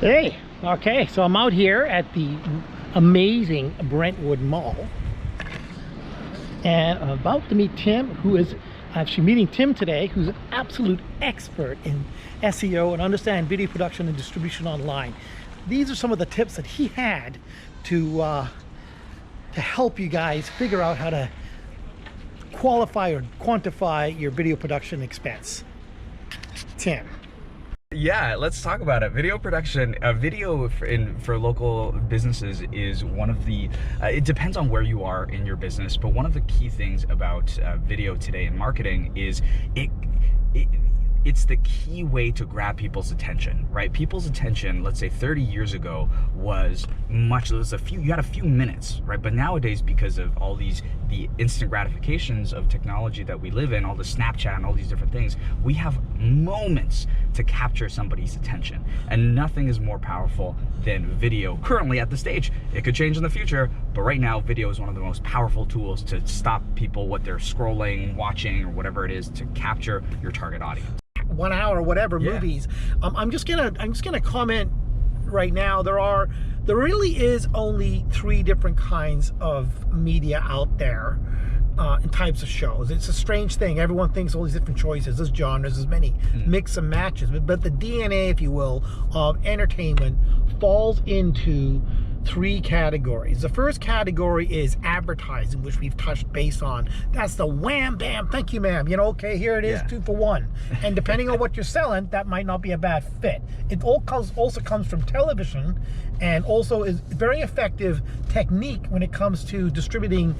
Hey, okay, so I'm out here at the amazing Brentwood Mall, and I'm about to meet Tim, who is actually meeting Tim today, who's an absolute expert in SEO and understanding video production and distribution online. These are some of the tips that he had to help you guys figure out how to qualify or quantify your video production expense. Tim. Yeah, let's talk about it. Video production, video for local businesses is one of the, it depends on where you are in your business, but one of the key things about video today in marketing is it's the key way to grab people's attention, right? People's attention, let's say 30 years ago, was much, you had a few minutes, right? But nowadays, because of all the instant gratifications of technology that we live in, all the Snapchat and all these different things, we have moments to capture somebody's attention. And nothing is more powerful than video currently at the stage. It could change in the future, but right now, video is one of the most powerful tools to stop people what they're scrolling, watching, or whatever it is, to capture your target audience. 1 hour or whatever movies. I'm just gonna comment right now. There really is only 3 different kinds of media out there in types of shows. It's a strange thing. Everyone thinks all these different choices, there's genres, there's many mix and matches, but the DNA, if you will, of entertainment falls into 3 categories. The first category is advertising, which we've touched base on. That's the wham bam, thank you ma'am, you know, okay, here it is, 2 for 1. And depending on what you're selling, that might not be a bad fit. It also comes from television, and also is very effective technique when it comes to distributing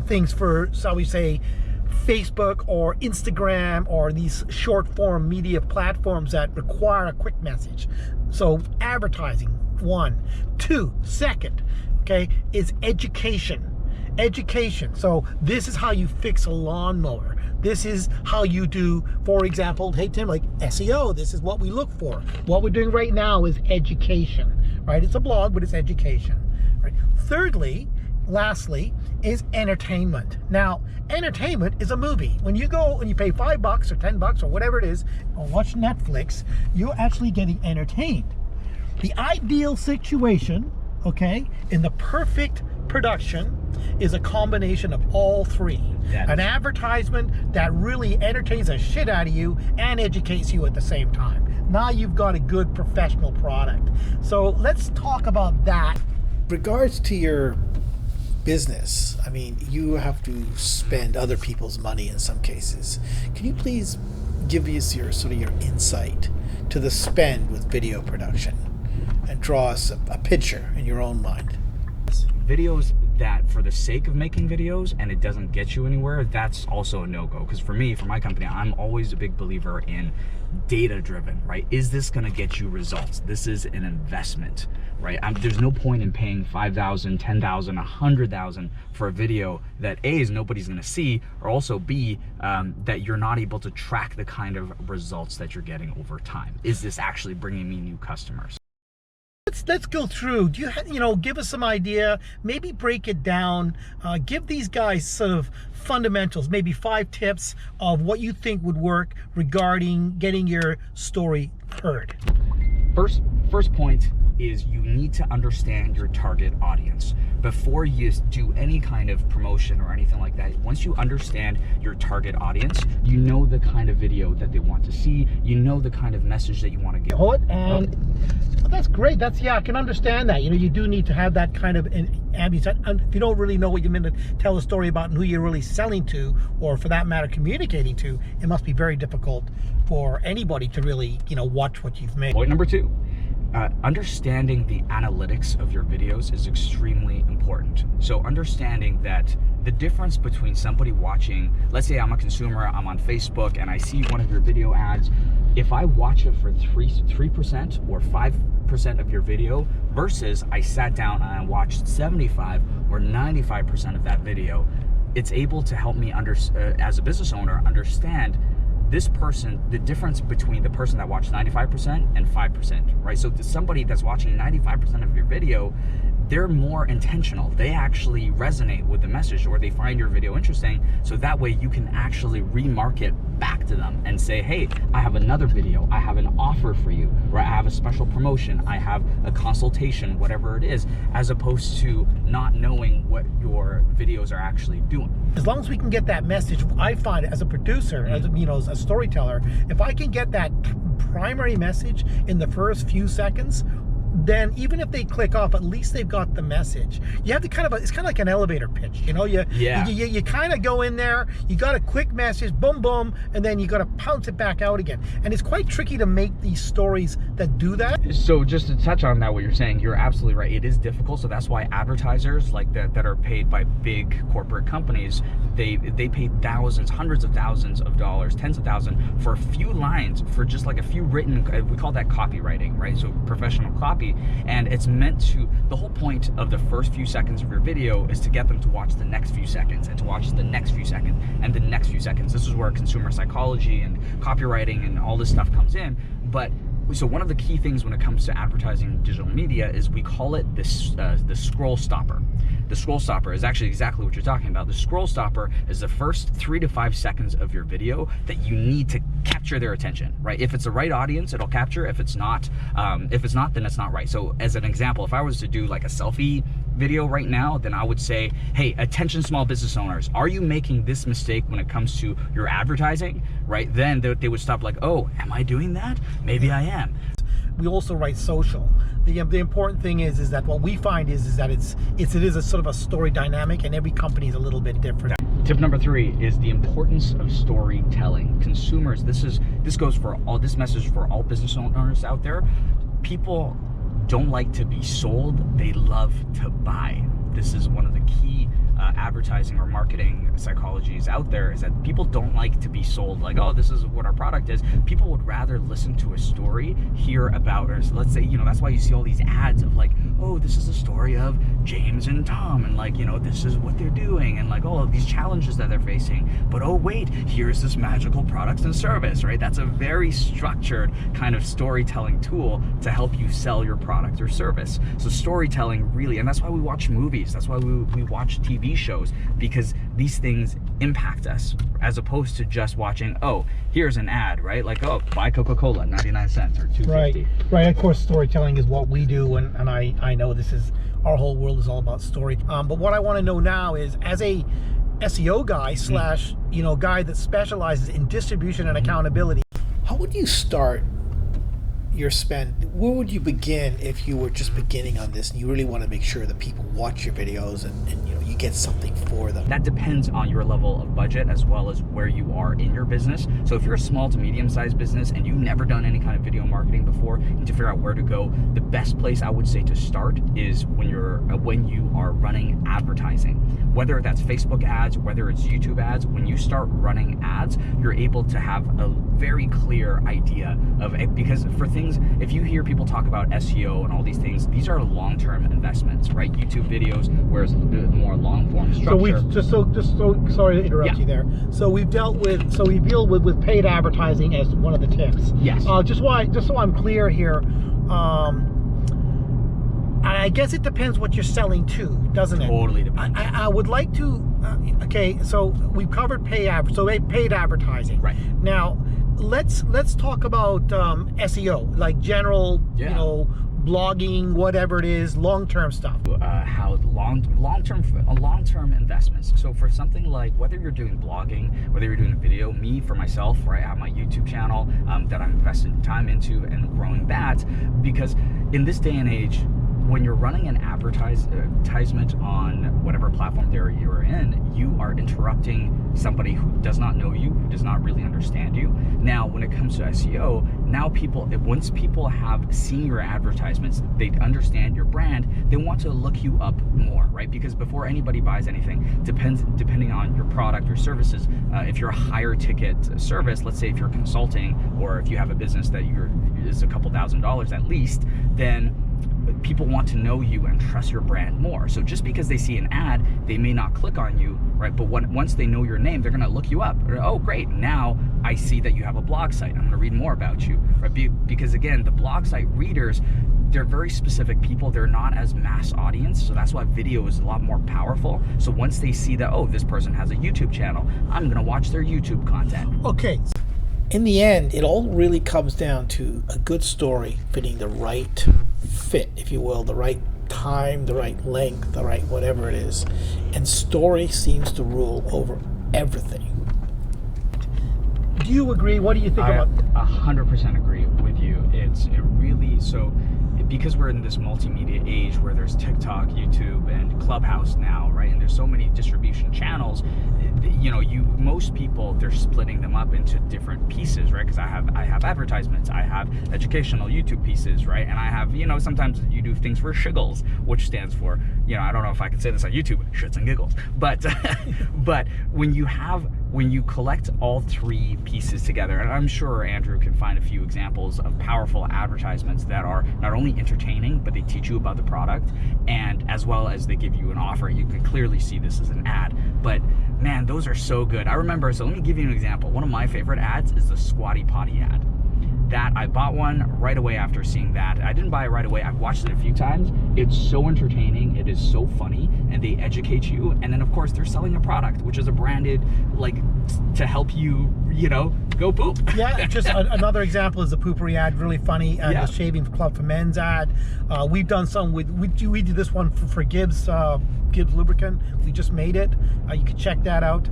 things for, shall we say, Facebook or Instagram or these short form media platforms that require a quick message. So advertising, 1. 2, second, okay, is education. So this is how you fix a lawnmower. This is how you do, for example, hey Tim, like SEO, this is what we look for. What we're doing right now is education, right? It's a blog, but it's education, right? Thirdly, lastly, is entertainment. Now, entertainment is a movie. When you go and you pay $5 or $10 or whatever it is, or watch Netflix, you're actually getting entertained. The ideal situation, okay, in the perfect production is a combination of all 3. An advertisement that really entertains the shit out of you and educates you at the same time. Now you've got a good professional product. So let's talk about that. Regards to your business, I mean, you have to spend other people's money in some cases. Can you please give us your insight to the spend with video production and draw us a picture in your own mind? Videos that for the sake of making videos and it doesn't get you anywhere, that's also a no-go. Because for me, for my company, I'm always a big believer in data-driven, right? Is this gonna get you results? This is an investment, right? There's no point in paying $5,000, $10,000, $100,000 for a video that A, is nobody's gonna see, or also B, that you're not able to track the kind of results that you're getting over time. Is this actually bringing me new customers? Let's go through. Do you give us some idea, maybe break it down, give these guys sort of fundamentals, maybe 5 tips of what you think would work regarding getting your story heard. First point is you need to understand your target audience before you do any kind of promotion or anything like that. Once you understand your target audience, you know the kind of video that they want to see, you know the kind of message that you want to give. And that's great. I can understand that. You do need to have that kind of ambience. If you don't really know what you're meant to tell a story about and who you're really selling to, or for that matter, communicating to, it must be very difficult for anybody to really, watch what you've made. Point number 2. Understanding the analytics of your videos is extremely important. So understanding that the difference between somebody watching, let's say I'm a consumer, I'm on Facebook and I see one of your video ads, if I watch it for 3% or 5% of your video versus I sat down and I watched 75 or 95% of that video, it's able to help me as a business owner understand this person, the difference between the person that watched 95% and 5%, right? So to somebody that's watching 95% of your video, they're more intentional. They actually resonate with the message, or they find your video interesting, so that way you can actually remarket back to them and say, hey, I have another video, I have an offer for you, or I have a special promotion, I have a consultation, whatever it is, as opposed to not knowing what your videos are actually doing. As long as we can get that message, I find as a producer, as you know, as a storyteller, if I can get that primary message in the first few seconds, then even if they click off, at least they've got the message. You have to kind of, it's kind of like an elevator pitch, you know? You kind of go in there, you got a quick message, boom, boom, and then you got to pounce it back out again. And it's quite tricky to make these stories that do that. So just to touch on that, what you're saying, you're absolutely right. It is difficult. So that's why advertisers like that are paid by big corporate companies, they pay thousands, hundreds of thousands of dollars, tens of thousands for a few lines, for just like a few written, we call that copywriting, right? So professional copy. And it's meant to, the whole point of the first few seconds of your video is to get them to watch the next few seconds, and to watch the next few seconds, and the next few seconds. This is where consumer psychology and copywriting and all this stuff comes in. But so one of the key things when it comes to advertising and digital media is we call it this the scroll stopper. The scroll stopper is actually exactly what you're talking about. The scroll stopper is the first 3 to 5 seconds of your video that you need to capture their attention, right? If it's the right audience, it'll capture. If it's not, then it's not right. So as an example, if I was to do like a selfie video right now, then I would say, hey, attention small business owners, are you making this mistake when it comes to your advertising, right? Then they would stop like, oh, am I doing that? Maybe I am. We also write social. The important thing is that what we find is that it is a sort of a story dynamic, and every company is a little bit different. Tip number 3 is the importance of storytelling. Consumers, this message for all business owners out there. People don't like to be sold, they love to buy. This is one of the key advertising or marketing psychologies out there, is that people don't like to be sold like, oh, this is what our product is. People would rather listen to a story, hear about, or let's say, you know, that's why you see all these ads of like, oh, this is the story of James and Tom, and like, you know, this is what they're doing, and like, oh, these challenges that they're facing, but oh wait, here's this magical product and service, right? That's a very structured kind of storytelling tool to help you sell your product or service. So storytelling really, and that's why we watch movies, that's why we watch TV shows, because these things impact us, as opposed to just watching, oh, here's an ad, right? Like, oh, buy Coca-Cola, 99 cents or $2.50. Right. Of course, storytelling is what we do, and I know this is, our whole world is all about story. But what I want to know now is, as a SEO guy slash, you know, guy that specializes in distribution and accountability, how would you start your spend? Where would you begin if you were just beginning on this and you really want to make sure that people watch your videos and you know, you get something for them? That depends on your level of budget as well as where you are in your business. So if you're a small to medium-sized business and you've never done any kind of video marketing before, you need to figure out where to go. The best place I would say to start is when you are running advertising, whether that's Facebook ads, whether it's YouTube ads. When you start running ads, you're able to have a very clear idea of it, because for things, if you hear people talk about SEO and all these things, these are long-term investments, right? YouTube videos, whereas a bit more long-form structure. So we've just so sorry to interrupt you there. So we deal with paid advertising as one of the tips. Yes. Just so I'm clear here, I guess it depends what you're selling to, doesn't it? Totally depends. I would like to. Okay, so we've covered paid advertising. Right. Now, let's talk about SEO, like general, you know, blogging, whatever it is, long-term stuff. How long-term investments. So for something like, whether you're doing blogging, whether you're doing a video, me for myself, right, I have my YouTube channel that I'm investing time into and growing that, because in this day and age, when you're running an advertisement on whatever platform you're in, you are interrupting somebody who does not know you, who does not really understand you. Now, when it comes to SEO, now once people have seen your advertisements, they understand your brand, they want to look you up more, right? Because before anybody buys anything, depending on your product or services, if you're a higher ticket service, let's say if you're consulting, or if you have a business that is a couple $1,000s at least, then people want to know you and trust your brand more. So just because they see an ad, they may not click on you, right? But once they know your name, they're gonna look you up. Oh, great, now I see that you have a blog site. I'm gonna read more about you, right? Because again, the blog site readers, they're very specific people. They're not as mass audience, so that's why video is a lot more powerful. So once they see that, oh, this person has a YouTube channel, I'm gonna watch their YouTube content. Okay. In the end, it all really comes down to a good story fitting the right fit, if you will, the right time, the right length, the right whatever it is. And story seems to rule over everything. Do you agree? What do you think about? 100% agree with you. It really, so because we're in this multimedia age where there's TikTok, YouTube, and Clubhouse now, right? And there's so many distribution channels, you know, most people, they're splitting them up into different pieces, right? Because I have advertisements, I have educational YouTube pieces, right? And I have, you know, sometimes you do things for shiggles, which stands for, you know, I don't know if I can say this on YouTube, shits and giggles, but but when you collect all three pieces together, and I'm sure Andrew can find a few examples of powerful advertisements that are not only entertaining, but they teach you about the product, and as well as they give you an offer. You can clearly see this as an ad, but man, those are so good. I remember, so let me give you an example. One of my favorite ads is the Squatty Potty ad. That I bought one right away after seeing that. I didn't buy it right away. I've watched it a few times. It's so entertaining. It is so funny, and they educate you. And then of course they're selling a product, which is a branded, like, to help you, you know, go poop. Yeah, just another example is the poopery ad, really funny. And the Shaving Club for Men's ad. We've done some with, we did this one for Gibbs lubricant. We just made it. You can check that out,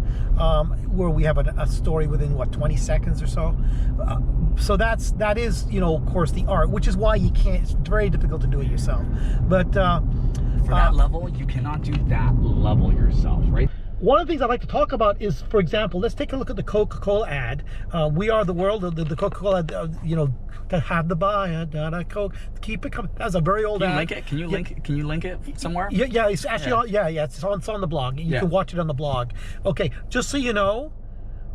where we have a story within, what, 20 seconds or so. So that is, you know, of course, the art, which is why you can't, it's very difficult to do it yourself. But for that level, you cannot do that level yourself, right? One of the things I'd like to talk about is, for example, let's take a look at the Coca-Cola ad. We are the world, the Coca-Cola ad, you know, to have the buy Coke, keep it coming. That's a very old ad. Can you link it? Can you link it somewhere? Yeah, it's actually it's on the blog. You can watch it on the blog. Okay, just so you know,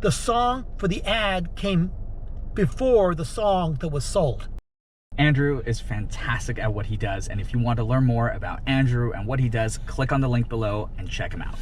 the song for the ad came before the song that was sold. Andrew is fantastic at what he does, and if you want to learn more about Andrew and what he does, click on the link below and check him out.